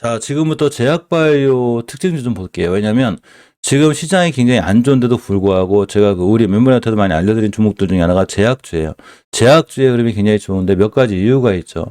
자, 지금부터 제약바이오 특징 좀 볼게요. 왜냐면 지금 시장이 굉장히 안 좋은데도 불구하고 제가 우리 멤버한테도 많이 알려드린 종목들 중에 하나가 제약주예요. 제약주의 흐름이 굉장히 좋은데 몇 가지 이유가 있죠.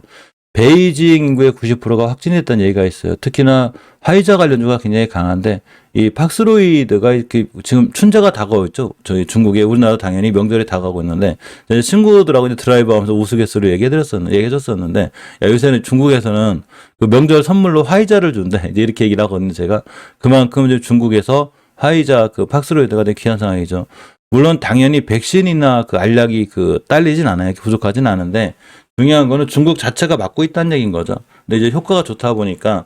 베이징 인구의 90%가 확진했다는 얘기가 있어요. 특히나 화이자 관련주가 굉장히 강한데 이 팍스로이드가 이렇게 지금 춘제가 다가오고 있죠. 저희 중국에 우리나라 당연히 명절이 다가오고 있는데 제 친구들하고 이제 드라이브 하면서 우스갯소리로 얘기해줬었는데 야, 요새는 중국에서는 그 명절 선물로 화이자를 준대. 이제 이렇게 얘기를 하거든요. 제가 그만큼 이제 중국에서 화이자 그 팍스로이드가 되게 귀한 상황이죠. 물론 당연히 백신이나 그 알약이 딸리진 않아요. 부족하진 않은데 중요한 거는 중국 자체가 막고 있다는 얘기인 거죠. 근데 이제 효과가 좋다 보니까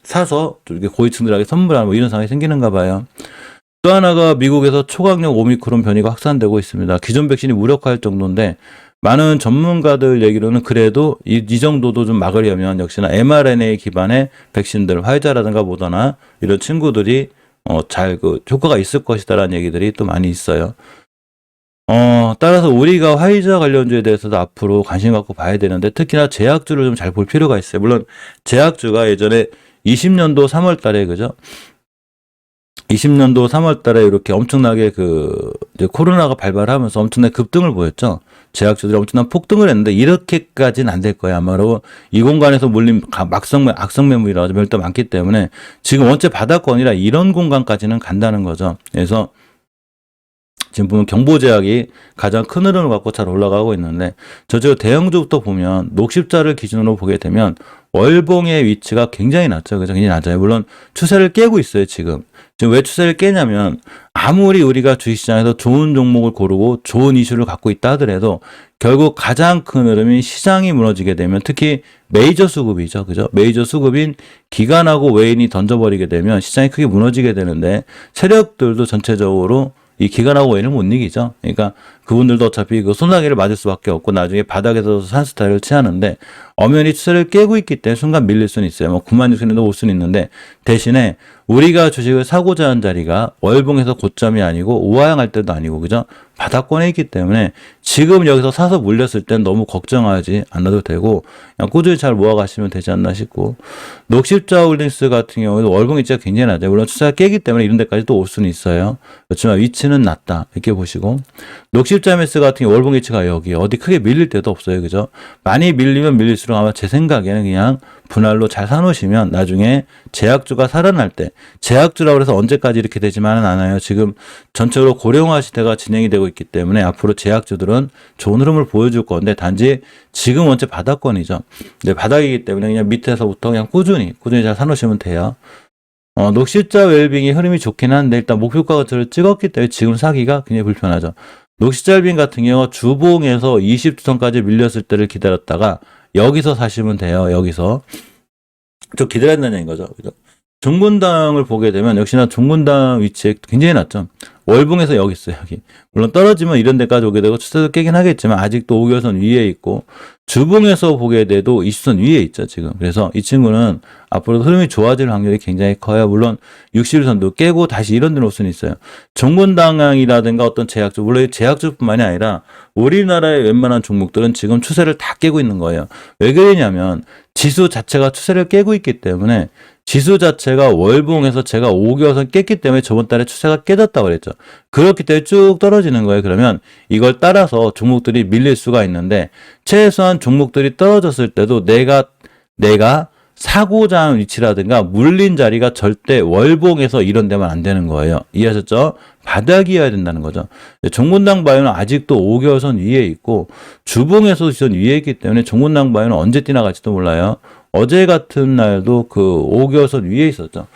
사서 이렇게 고위층들에게 선물하는 뭐 이런 상황이 생기는가 봐요. 또 하나가 미국에서 초강력 오미크론 변이가 확산되고 있습니다. 기존 백신이 무력화할 정도인데 많은 전문가들 얘기로는 그래도 이 정도도 좀 막으려면 역시나 mRNA 기반의 백신들, 화이자라든가 모더나 이런 친구들이 잘 효과가 있을 것이다라는 얘기들이 또 많이 있어요. 따라서 우리가 화이자 관련주에 대해서도 앞으로 관심 갖고 봐야 되는데 특히나 제약주를 좀 잘 볼 필요가 있어요. 물론 제약주가 예전에 20년도 3월 달에 그죠? 20년도 3월 달에 이렇게 엄청나게 이제 코로나가 발발하면서 엄청나게 급등을 보였죠. 제약주들이 엄청난 폭등을 했는데 이렇게까지는 안 될 거예요. 아마도 이 공간에서 몰린 악성 매물이라서 별도 많기 때문에 지금 원체 바닥권이라 이런 공간까지는 간다는 거죠. 그래서 지금 보면 경보제약이 가장 큰 흐름을 갖고 잘 올라가고 있는데 저쪽 대형주부터 보면 녹십자를 기준으로 보게 되면 월봉의 위치가 굉장히 낮죠. 그죠? 굉장히 낮아요. 물론 추세를 깨고 있어요. 지금 왜 추세를 깨냐면 아무리 우리가 주식시장에서 좋은 종목을 고르고 좋은 이슈를 갖고 있다 하더라도 결국 가장 큰 흐름이 시장이 무너지게 되면 특히 메이저 수급이죠. 그죠? 메이저 수급인 기관하고 외인이 던져버리게 되면 시장이 크게 무너지게 되는데 세력들도 전체적으로 이 기관하고 외인을 못 이기죠. 그러니까 그분들도 어차피 소나기를 맞을 수밖에 없고 나중에 바닥에서 산 스타일을 취하는데 엄연히 추세를 깨고 있기 때문에 순간 밀릴 수는 있어요. 뭐 96,000원도 올 수는 있는데 대신에 우리가 주식을 사고자 한 자리가 월봉에서 고점이 아니고 우하향할 때도 아니고 그죠? 바닥권에 있기 때문에 지금 여기서 사서 물렸을 땐 너무 걱정하지 않아도 되고 그냥 꾸준히 잘 모아가시면 되지 않나 싶고 녹십자 홀딩스 같은 경우에도 월봉 위치가 굉장히 낮아요. 물론 추세가 깨기 때문에 이런 데까지 또 올 수는 있어요. 그렇지만 위치는 낮다 이렇게 보시고 녹십자 매스 같은 경우 월봉 위치가 여기 어디 크게 밀릴 때도 없어요. 그죠? 많이 밀리면 밀릴수록 아마 제 생각에는 그냥 분할로 잘 사놓으시면 나중에 제약주가 살아날 때 제약주라고 해서 언제까지 이렇게 되지만은 않아요. 지금 전체적으로 고령화 시대가 진행이 되고 있기 때문에 앞으로 제약주들은 좋은 흐름을 보여줄 건데 단지 지금 원체 바닥권이죠. 이제 바닥이기 때문에 그냥 밑에서부터 그냥 꾸준히 잘 사놓으시면 돼요. 녹십자 웰빙이 흐름이 좋긴 한데 일단 목표가를 찍었기 때문에 지금 사기가 굉장히 불편하죠. 녹십자 웰빙 같은 경우 주봉에서 20주선까지 밀렸을 때를 기다렸다가 여기서 사시면 돼요. 여기서 좀 기다려야 된다는 거죠. 종군당을 보게 되면 역시나 종군당 위치에 굉장히 낮죠. 월봉에서 여기 있어요. 여기 물론 떨어지면 이런 데까지 오게 되고 추세도 깨긴 하겠지만 아직도 5개선 위에 있고 주봉에서 보게 돼도 20선 위에 있죠. 지금 그래서 이 친구는 앞으로 흐름이 좋아질 확률이 굉장히 커요. 물론 61선도 깨고 다시 이런 데로 올 수는 있어요. 종군당이라든가 어떤 제약주 물론 제약주뿐만이 아니라 우리나라의 웬만한 종목들은 지금 추세를 다 깨고 있는 거예요. 왜 그러냐면 지수 자체가 추세를 깨고 있기 때문에 지수 자체가 월봉에서 제가 5개선 깼기 때문에 저번 달에 추세가 깨졌다고 그랬죠. 그렇기 때문에 쭉 떨어지는 거예요. 그러면 이걸 따라서 종목들이 밀릴 수가 있는데 최소한 종목들이 떨어졌을 때도 내가 사고자 하는 위치라든가 물린 자리가 절대 월봉에서 이런 데만 안 되는 거예요. 이해하셨죠? 바닥이어야 된다는 거죠. 종군당 바이오는 아직도 5개선 위에 있고 주봉에서 지선 위에 있기 때문에 종군당 바이오는 언제 뛰나갈지도 몰라요. 어제 같은 날도 5개선 위에 있었죠.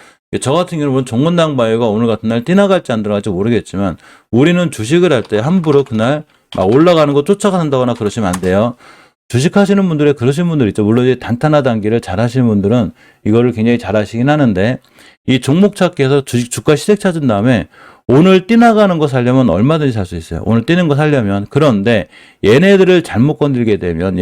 저 같은 경우는 종군당 바이오가 오늘 같은 날 뛰나갈지 안 들어갈지 모르겠지만 우리는 주식을 할 때 함부로 그날 막 올라가는 거 쫓아간다거나 그러시면 안 돼요. 주식하시는 분들에 그러신 분들 있죠. 물론 이제 단타나 단기를 잘 하시는 분들은 이거를 굉장히 잘 하시긴 하는데 이 종목 찾기에서 주가 시색 찾은 다음에 오늘 뛰나가는 거 살려면 얼마든지 살 수 있어요. 오늘 뛰는 거 살려면. 그런데 얘네들을 잘못 건들게 되면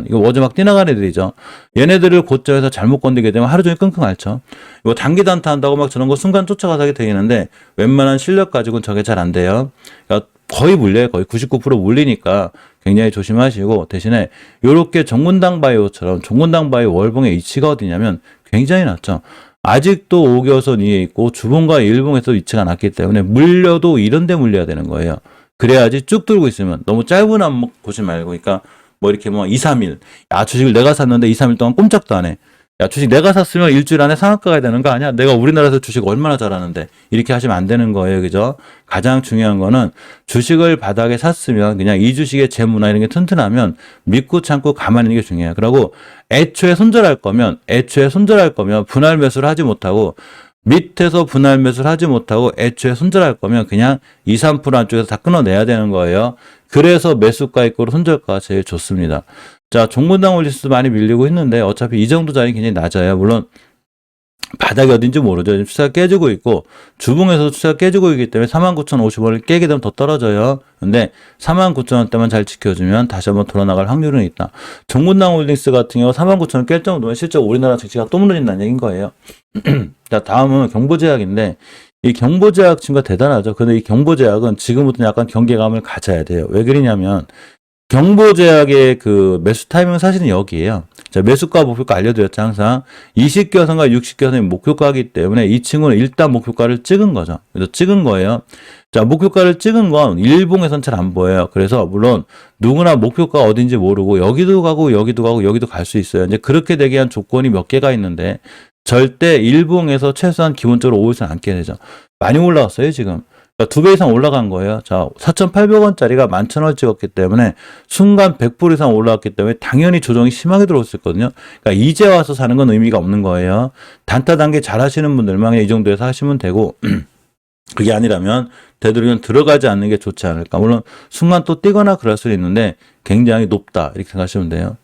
이거 어제 막 뛰나간 애들이죠. 얘네들을 고점에서 잘못 건들게 되면 하루 종일 끙끙 앓죠. 이거 단기 단타 한다고 막 저런 거 순간 쫓아가서 하게 되겠는데 웬만한 실력 가지고는 저게 잘 안 돼요. 그러니까 거의 물려요. 거의 99% 물리니까 굉장히 조심하시고, 대신에 요렇게 종근당 바이오처럼 종근당 바이오 월봉의 위치가 어디냐면 굉장히 낮죠. 아직도 5개월선 위에 있고 주봉과 일봉에서 위치가 낮기 때문에 물려도 이런 데 물려야 되는 거예요. 그래야지 쭉 들고 있으면 너무 짧은 안목 보지 말고, 그러니까 뭐 이렇게 뭐 2, 3일, 야 주식을 내가 샀는데 2, 3일 동안 꼼짝도 안 해. 야 주식 내가 샀으면 일주일 안에 상한가 가야 되는 거 아니야? 내가 우리나라에서 주식 얼마나 잘하는데. 이렇게 하시면 안 되는 거예요. 그죠? 가장 중요한 거는 주식을 바닥에 샀으면 그냥 이 주식의 재무나 이런 게 튼튼하면 믿고 참고 가만히 있는 게 중요해요. 그리고 애초에 손절할 거면 분할 매수를 하지 못하고, 밑에서 분할 매수를 하지 못하고 애초에 손절할 거면 그냥 2, 3% 안쪽에서 다 끊어내야 되는 거예요. 그래서 매수가 있고 손절가가 제일 좋습니다. 자, 종근당 올리스도 많이 밀리고 있는데 어차피 이 정도 자리 굉장히 낮아요. 물론 바닥이 어딘지 모르죠. 지금 추세가 깨지고 있고 주봉에서도 추세가 깨지고 있기 때문에 49,050원을 깨게 되면 더 떨어져요. 근데 49,000원대만 잘 지켜주면 다시 한번 돌아나갈 확률은 있다. 종근당 홀딩스 같은 경우 49,000원 깰 정도면 실제 우리나라 증시가 또 무너진다는 얘기인 거예요. 자, 다음은 경보제약인데 이 경보제약 친구가 대단하죠. 근데 이 경보제약은 지금부터 약간 경계감을 가져야 돼요. 왜 그러냐면 경보제약의 그 매수 타이밍은 사실은 여기에요. 자, 매수가 목표가 알려드렸죠. 항상 20개선과 60개선이 목표가이기 때문에 이 친구는 일단 목표가를 찍은 거죠. 그래서 찍은 거예요. 자, 목표가를 찍은 건 일봉에선 잘 안 보여요. 그래서 물론 누구나 목표가 어딘지 모르고 여기도 가고 여기도 가고 여기도 갈 수 있어요. 이제 그렇게 되게 위한 조건이 몇 개가 있는데 절대 일봉에서 최소한 기본적으로 5일선 안 깨야 되죠. 많이 올라왔어요, 지금. 그러니까 2배 이상 올라간 거예요. 자, 4,800원짜리가 11,000원 찍었기 때문에 순간 100% 이상 올라왔기 때문에 당연히 조정이 심하게 들어왔을 거거든요. 그러니까 이제 와서 사는 건 의미가 없는 거예요. 단타 단계 잘 하시는 분들만 그냥 이 정도에서 하시면 되고 그게 아니라면 되도록이면 들어가지 않는 게 좋지 않을까. 물론 순간 또 뛰거나 그럴 수는 있는데 굉장히 높다 이렇게 생각하시면 돼요.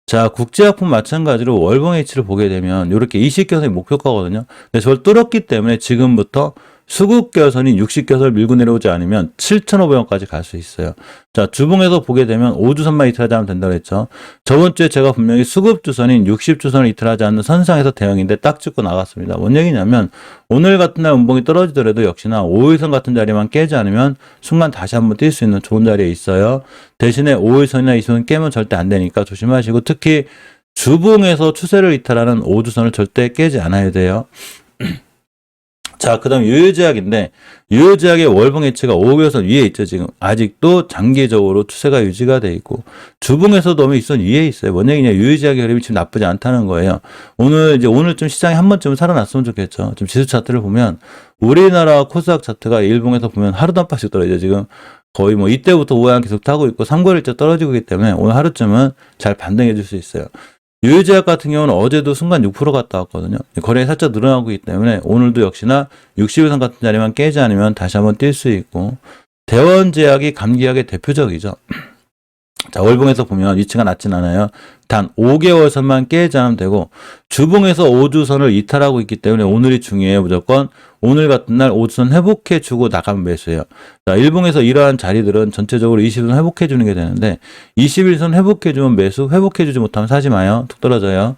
자, 국제약품 마찬가지로 월봉 H를 보게 되면 이렇게 20개선이 목표가거든요. 근데 저걸 뚫었기 때문에 지금부터 수급개선이 60개선을 밀고 내려오지 않으면 7,500원까지 갈 수 있어요. 자, 주봉에서 보게 되면 5주선만 이틀하지 않으면 된다고 했죠. 저번 주에 제가 분명히 수급주선인 60주선을 이틀하지 않는 선상에서 대응인데 딱 찍고 나갔습니다. 뭔 얘기냐면 오늘 같은 날 운봉이 떨어지더라도 역시나 5일선 같은 자리만 깨지 않으면 순간 다시 한번 뛸 수 있는 좋은 자리에 있어요. 대신에 5일선이나 2선 깨면 절대 안 되니까 조심하시고 특히 주봉에서 추세를 이탈하는 5주선을 절대 깨지 않아야 돼요. 자, 그 다음 유효제약인데 유효제약의 월봉 해치가 5개선 위에 있죠. 지금 아직도 장기적으로 추세가 유지가 돼 있고 주봉에서도 오면 이선 위에 있어요. 뭔 얘기냐, 유효제약의 흐름이 지금 나쁘지 않다는 거예요. 오늘 좀 시장이 한 번쯤 살아났으면 좋겠죠. 좀 지수 차트를 보면 우리나라 코스닥 차트가 일봉에서 보면 하루도 한 파씩 떨어져. 지금 거의 뭐 이때부터 우하향 계속 타고 있고 3개월째 떨어지고 있기 때문에 오늘 하루쯤은 잘 반등해 줄 수 있어요. 유효제약 같은 경우는 어제도 순간 6% 갔다 왔거든요. 거래가 살짝 늘어나고 있기 때문에 오늘도 역시나 60일선 같은 자리만 깨지 않으면 다시 한번 뛸 수 있고 대원제약이 감기약의 대표적이죠. 자, 월봉에서 보면 위치가 낮진 않아요. 단 5개월선만 깨지 않으면 되고 주봉에서 5주선을 이탈하고 있기 때문에 오늘이 중요해요. 무조건 오늘 같은 날 5주선 회복해 주고 나가면 매수해요. 자, 일봉에서 이러한 자리들은 전체적으로 20일선 회복해 주는 게 되는데 21선 회복해 주면 매수, 회복해 주지 못하면 사지 마요. 툭 떨어져요.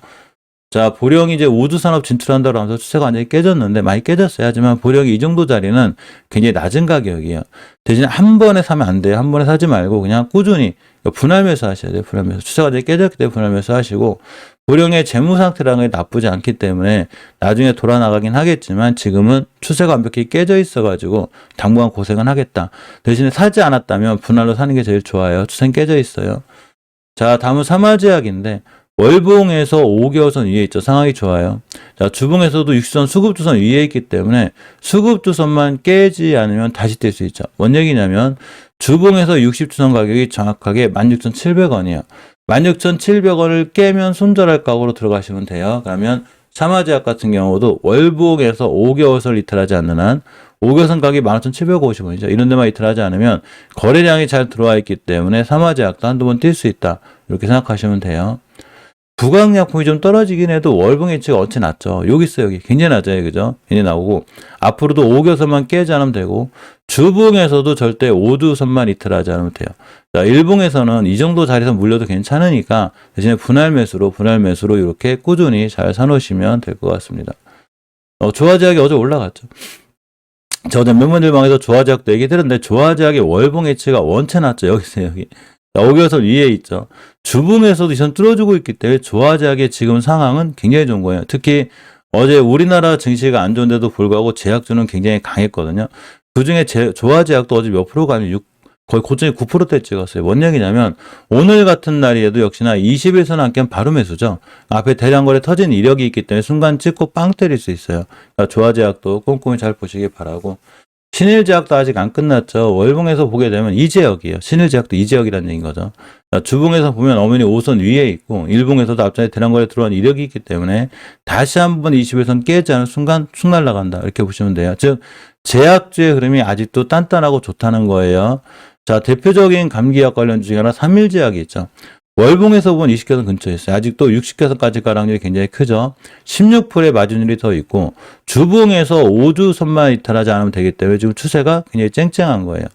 자, 보령이 이제 우주산업 진출한다고 하면서 추세가 완전히 깨졌는데 많이 깨졌어요. 하지만 보령이 이 정도 자리는 굉장히 낮은 가격이에요. 대신에 한 번에 사면 안 돼요. 한 번에 사지 말고 그냥 꾸준히 분할 매수 하셔야 돼요. 분할 매수. 추세가 되게 깨졌기 때문에 분할 매수 하시고 보령의 재무 상태라는 게 나쁘지 않기 때문에 나중에 돌아 나가긴 하겠지만 지금은 추세가 완벽히 깨져 있어가지고 당분간 고생은 하겠다. 대신에 사지 않았다면 분할로 사는 게 제일 좋아요. 추세는 깨져 있어요. 자, 다음은 삼화제약인데 월봉에서 5개월선 위에 있죠. 상황이 좋아요. 자, 주봉에서도 60선 수급주선 위에 있기 때문에 수급주선만 깨지 않으면 다시 뛸 수 있죠. 뭔 얘기냐면 주봉에서 60주선 가격이 정확하게 16,700원이에요. 16,700원을 깨면 손절할 각오로 들어가시면 돼요. 그러면 삼화제약 같은 경우도 월봉에서 5개월선 이탈하지 않는 한 5개월선 가격이 15,750원이죠. 이런 데만 이탈하지 않으면 거래량이 잘 들어와 있기 때문에 삼화제약도 한두 번 뛸 수 있다. 이렇게 생각하시면 돼요. 부강약품이 좀 떨어지긴 해도 월봉 해치가 어찌 낮죠. 여기 있어요. 여기 굉장히 낮아요. 그죠? 굉장히 나오고 앞으로도 5개선만 깨지 않으면 되고 주봉에서도 절대 5주선만 이탈하지 않으면 돼요. 자, 일봉에서는 이 정도 자리에서 물려도 괜찮으니까 대신에 분할 매수로 이렇게 꾸준히 잘 사놓으시면 될 것 같습니다. 조화제약이 어제 올라갔죠. 저 어제 멤버들 방에서 조화제약도 얘기 들었는데 조화제약의 월봉 해치가 원체 낮죠. 여기 있어요. 여기. 5개월선 위에 있죠. 주봉에서도 이선 뚫어주고 있기 때문에 조화제약의 지금 상황은 굉장히 좋은 거예요. 특히 어제 우리나라 증시가 안 좋은데도 불구하고 제약주는 굉장히 강했거든요. 그중에 조화제약도 어제 몇 프로가 아니고 거의 고점이 9%대 찍었어요. 뭔 얘기냐면 오늘 같은 날이에도 역시나 20일선 안깨면 바로 매수죠. 앞에 대량 거래 터진 이력이 있기 때문에 순간 찍고 빵 때릴 수 있어요. 그러니까 조화제약도 꼼꼼히 잘 보시기 바라고. 신일제약도 아직 안 끝났죠. 월봉에서 보게 되면 이제역이에요. 신일제약도 이제역이라는 얘기인 거죠. 주봉에서 보면 어머니 5선 위에 있고 일봉에서도 앞전에 대량거래 들어간 이력이 있기 때문에 다시 한번 21선 깨지 않은 순간 쑥 날아간다. 이렇게 보시면 돼요. 즉 제약주의 흐름이 아직도 단단하고 좋다는 거예요. 자, 대표적인 감기약 관련 주식 하나 3일제약이 있죠. 월봉에서 보면 20개선 근처에 있어요. 아직도 60개선까지 가락률이 굉장히 크죠. 16%의 마진율이 더 있고 주봉에서 5주선만 이탈하지 않으면 되기 때문에 지금 추세가 굉장히 쨍쨍한 거예요.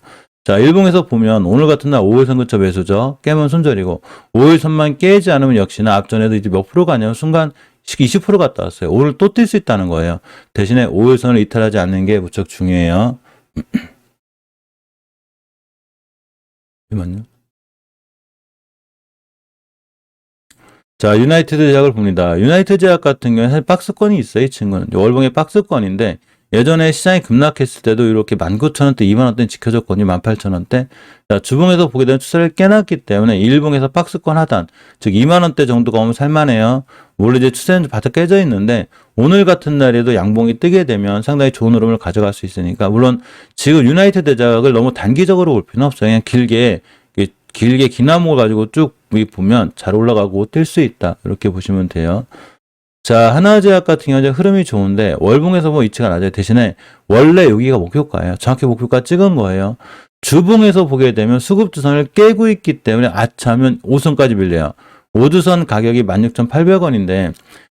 자, 일봉에서 보면 오늘 같은 날 5일선 근처 매수죠. 깨면 손절이고 5일선만 깨지 않으면 역시나 앞전에도 이제 몇 프로가 아니면 순간 20% 갔다 왔어요. 오늘 또 뛸 수 있다는 거예요. 대신에 5일선을 이탈하지 않는 게 무척 중요해요. 잠시만요. 자, 유나이티드 제약을 봅니다. 유나이티드 제약 같은 경우는 사실 박스권이 있어요. 이 친구는. 월봉의 박스권인데 예전에 시장이 급락했을 때도 이렇게 19,000원대, 20,000원대 지켜줬거든요. 18,000원대. 자, 주봉에서 보게 되면 추세를 깨놨기 때문에 일봉에서 박스권 하단, 즉 20,000원대 정도가 오면 살만해요. 원래 이제 추세는 바짝 깨져 있는데 오늘 같은 날에도 양봉이 뜨게 되면 상당히 좋은 흐름을 가져갈 수 있으니까 물론 지금 유나이티드 제약을 너무 단기적으로 볼 필요는 없어요. 그냥 길게 기나모 가지고 쭉 보면 잘 올라가고 뛸 수 있다. 이렇게 보시면 돼요. 자, 하나제약 같은 경우는 흐름이 좋은데 월봉에서 뭐 위치가 낮아요. 대신에 원래 여기가 목표가예요. 정확히 목표가 찍은 거예요. 주봉에서 보게 되면 수급주선을 깨고 있기 때문에 아차하면 5선까지 밀려요. 5주선 가격이 16,800원인데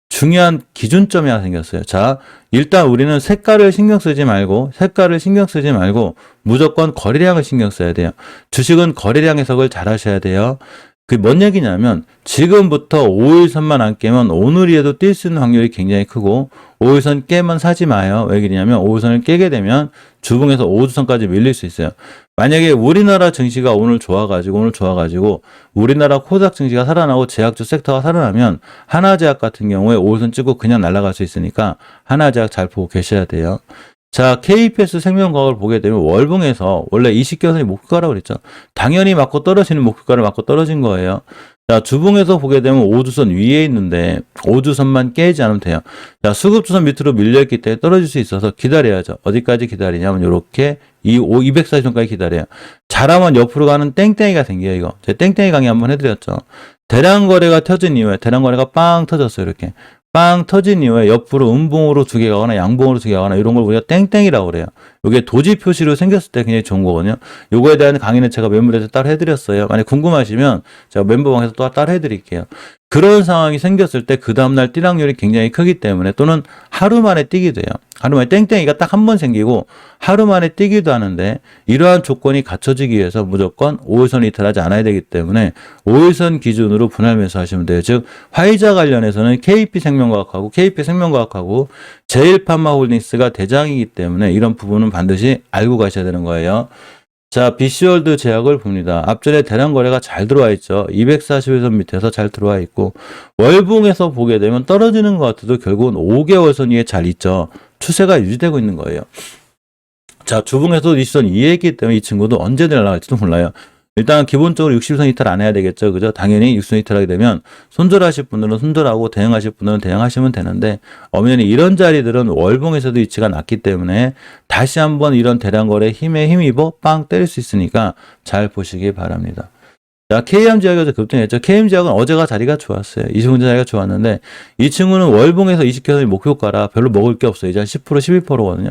중요한 기준점이 하나 생겼어요. 자, 일단 우리는 색깔을 신경 쓰지 말고 무조건 거래량을 신경 써야 돼요. 주식은 거래량 해석을 잘 하셔야 돼요. 그게 뭔 얘기냐면 지금부터 5일선만 안 깨면 오늘이라도 뛸 수 있는 확률이 굉장히 크고 5일선 깨면 사지 마요. 왜 그러냐면 5일선을 깨게 되면 주봉에서 5주선까지 밀릴 수 있어요. 만약에 우리나라 증시가 오늘 좋아가지고 우리나라 코스닥 증시가 살아나고 제약주 섹터가 살아나면 하나제약 같은 경우에 5일선 찍고 그냥 날아갈 수 있으니까 하나제약 잘 보고 계셔야 돼요. 자, KPS 생명과학을 보게 되면 월봉에서 원래 20개선이 목표가라고 그랬죠. 당연히 맞고 떨어지는 목표가를 맞고 떨어진 거예요. 자, 주봉에서 보게 되면 5주선 위에 있는데 5주선만 깨지 않으면 돼요. 자, 수급주선 밑으로 밀려있기 때문에 떨어질 수 있어서 기다려야죠. 어디까지 기다리냐면 이렇게 240선까지 기다려요. 잘하면 옆으로 가는 땡땡이가 생겨요. 이거 제가 땡땡이 강의 한번 해드렸죠. 대량 거래가 터진 이후에 대량 거래가 빵 터졌어요. 이렇게 빵 터진 이후에 옆으로 음봉으로 두 개 가거나 양봉으로 두 개 가거나 이런 걸 우리가 땡땡이라고 그래요. 이게 도지 표시로 생겼을 때 굉장히 좋은 거거든요. 요거에 대한 강의는 제가 멤버에서 따로 해드렸어요. 만약 궁금하시면 제가 멤버방에서 또 따로 해드릴게요. 그런 상황이 생겼을 때 그 다음날 뛸 확률이 굉장히 크기 때문에 또는 하루 만에 뛰기도 해요. 하루 만에 땡땡이가 딱 한 번 생기고 하루 만에 뛰기도 하는데 이러한 조건이 갖춰지기 위해서 무조건 5일선 이탈하지 않아야 되기 때문에 5일선 기준으로 분할 매수하시면 돼요. 즉 화이자 관련해서는 KP생명과학하고 제일파마홀딩스가 대장이기 때문에 이런 부분은 반드시 알고 가셔야 되는 거예요. 자, BC월드 제약을 봅니다. 앞전에 대량 거래가 잘 들어와 있죠. 241선 밑에서 잘 들어와 있고 월봉에서 보게 되면 떨어지는 것 같아도 결국은 5개월선 위에 잘 있죠. 추세가 유지되고 있는 거예요. 자, 주봉에서도 20선 위에 있기 때문에 이 친구도 언제 날아갈지도 몰라요. 일단 기본적으로 60선 이탈 안 해야 되겠죠. 그죠? 당연히 60선 이탈하게 되면 손절하실 분들은 손절하고 대응하실 분들은 대응하시면 되는데 엄연히 이런 자리들은 월봉에서도 위치가 낮기 때문에 다시 한번 이런 대량 거래 힘에 힘입어 빵 때릴 수 있으니까 잘 보시기 바랍니다. 자, KM제약에서 급등했죠. KM제약은 어제가 자리가 좋았어요. 이 친구 자리가 좋았는데 이 친구는 월봉에서 20개선이 목표가라 별로 먹을 게 없어요. 이제 한 10% 12%거든요.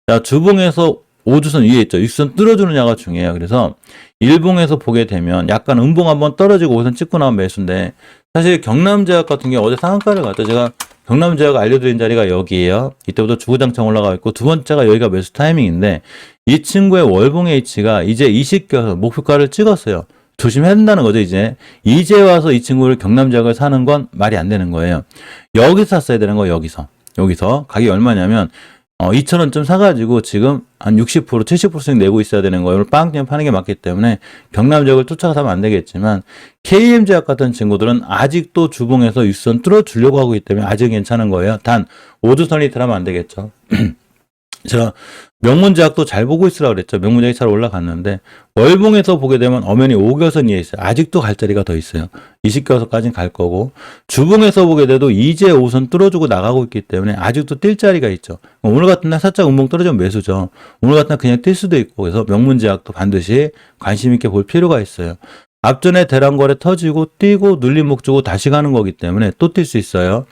자, 주봉에서 5주선 위에 있죠. 6선 뚫어주느냐가 중요해요. 그래서 일봉에서 보게 되면 약간 음봉 한번 떨어지고 5선 찍고 나온 매수인데 사실 경남제약 같은 경우 어제 상한가를 갔죠. 제가 경남제약 알려드린 자리가 여기에요. 이때부터 주구장창 올라가 있고 두 번째가 여기가 매수 타이밍인데 이 친구의 월봉의 위치가 이제 20개선 목표가를 찍었어요. 조심해야 된다는 거죠. 이제 와서 이 친구를 경남제약을 사는 건 말이 안 되는 거예요. 여기서 샀어야 되는 거예요. 여기서 가격이 얼마냐면 2,000원쯤 사가지고 지금 한 60%, 70%씩 내고 있어야 되는 거예요. 오늘 빵점 파는 게 맞기 때문에 경남지역을 쫓아가서 하면 안 되겠지만 KM제약 같은 친구들은 아직도 주봉에서 윗선 뚫어주려고 하고 있기 때문에 아직 괜찮은 거예요. 단 5주선이 들어가면 안 되겠죠. 제가 명문제약도 잘 보고 있으라고 그랬죠. 명문제약이 잘 올라갔는데 월봉에서 보게 되면 엄연히 5개월선 이에 있어요. 아직도 갈 자리가 더 있어요. 20개월선까지는 갈 거고 주봉에서 보게 돼도 이제 5선 뚫어주고 나가고 있기 때문에 아직도 뛸 자리가 있죠. 오늘 같은 날 살짝 음봉 떨어지면 매수죠. 오늘 같은 날 그냥 뛸 수도 있고 그래서 명문제약도 반드시 관심 있게 볼 필요가 있어요. 앞전에 대량거래 터지고 뛰고 눌림목 주고 다시 가는 거기 때문에 또 뛸 수 있어요.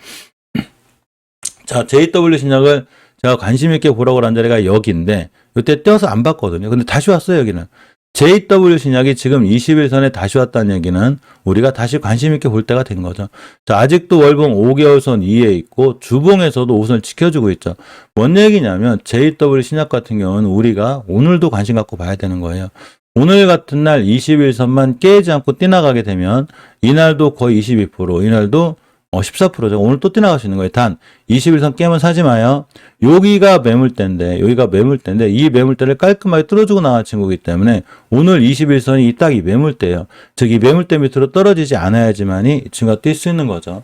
자, JW 신약을 제가 관심 있게 보라고 한 자리가 여기인데 이때 떼어서 안 봤거든요. 근데 다시 왔어요, 여기는. JW 신약이 지금 21선에 다시 왔다는 얘기는 우리가 다시 관심 있게 볼 때가 된 거죠. 자, 아직도 월봉 5개월선 이에 있고 주봉에서도 5선을 지켜주고 있죠. 뭔 얘기냐면 JW 신약 같은 경우는 우리가 오늘도 관심 갖고 봐야 되는 거예요. 오늘 같은 날 21선만 깨지 않고 뛰나가게 되면 이날도 거의 22%, 이날도 14%죠. 오늘 또 뛰어나갈 수 있는 거예요. 단 21선 깨면 사지 마요. 여기가 매물대인데 이 매물대를 깔끔하게 뚫어주고 나간 친구이기 때문에 오늘 21선이 딱 이 매물대예요. 즉 이 매물대 밑으로 떨어지지 않아야지만이 이 친구가 뛸 수 있는 거죠.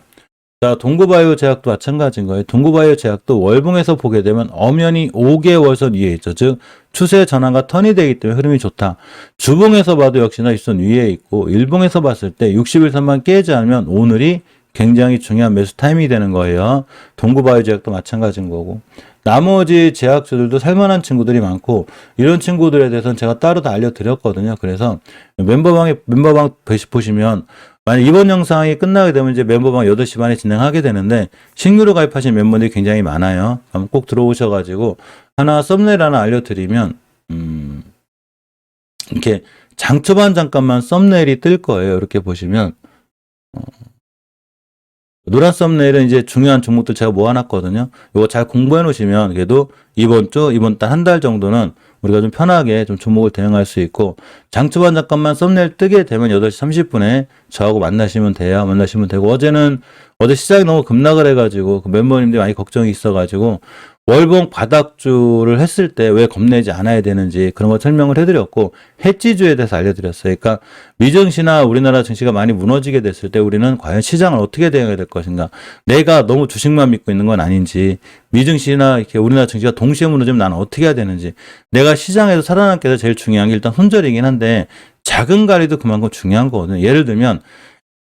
자, 동구바이오 제약도 마찬가지인 거예요. 동구바이오 제약도 월봉에서 보게 되면 엄연히 5개월선 위에 있죠. 즉 추세 전환과 턴이 되기 때문에 흐름이 좋다. 주봉에서 봐도 역시나 윗선 위에 있고 일봉에서 봤을 때 61선만 깨지 않으면 오늘이 굉장히 중요한 매수 타이밍이 되는 거예요. 동구바이오 제약도 마찬가지인 거고. 나머지 제약주들도 살만한 친구들이 많고 이런 친구들에 대해서는 제가 따로 다 알려드렸거든요. 그래서 멤버방 보시면 만약 이번 영상이 끝나게 되면 이제 멤버방 8시 반에 진행하게 되는데 신규로 가입하신 멤버들이 굉장히 많아요. 한번 꼭 들어오셔가지고 하나 썸네일 하나 알려드리면 이렇게 장초반 잠깐만 썸네일이 뜰 거예요. 이렇게 보시면 노란 썸네일은 이제 중요한 종목들 제가 모아놨거든요. 이거 잘 공부해 놓으시면 그래도 이번 달 한 달 정도는 우리가 좀 편하게 좀 종목을 대응할 수 있고 장초반 잠깐만 썸네일 뜨게 되면 8시 30분에 저하고 만나시면 되고 어제 시장이 너무 급락을 해가지고 그 멤버님들이 많이 걱정이 있어가지고 월봉 바닥주를 했을 때 왜 겁내지 않아야 되는지 그런 거 설명을 해드렸고 해지주에 대해서 알려드렸어요. 그러니까 미증시나 우리나라 증시가 많이 무너지게 됐을 때 우리는 과연 시장을 어떻게 대응해야 될 것인가. 내가 너무 주식만 믿고 있는 건 아닌지 미증시나 이렇게 우리나라 증시가 동시에 무너지면 나는 어떻게 해야 되는지 내가 시장에서 살아남기 위해서 제일 중요한 게 일단 손절이긴 한데 자금 관리도 그만큼 중요한 거거든요. 예를 들면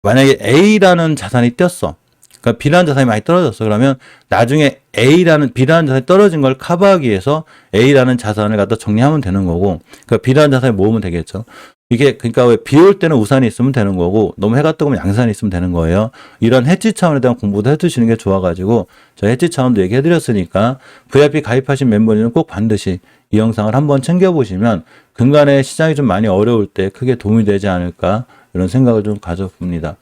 만약에 A라는 자산이 뛰었어. 그러니까 B라는 자산이 많이 떨어졌어. 그러면 나중에 B라는 자산이 떨어진 걸 커버하기 위해서 A라는 자산을 갖다 정리하면 되는 거고, 그러니까 B라는 자산을 모으면 되겠죠. 이게 그러니까 왜 비 올 때는 우산이 있으면 되는 거고 너무 해가 뜨거면 양산이 있으면 되는 거예요. 이런 해지 차원에 대한 공부도 해두시는 게 좋아가지고 저 해지 차원도 얘기해드렸으니까 VIP 가입하신 멤버들은 꼭 반드시 이 영상을 한번 챙겨보시면 근간에 시장이 좀 많이 어려울 때 크게 도움이 되지 않을까 이런 생각을 좀 가져봅니다.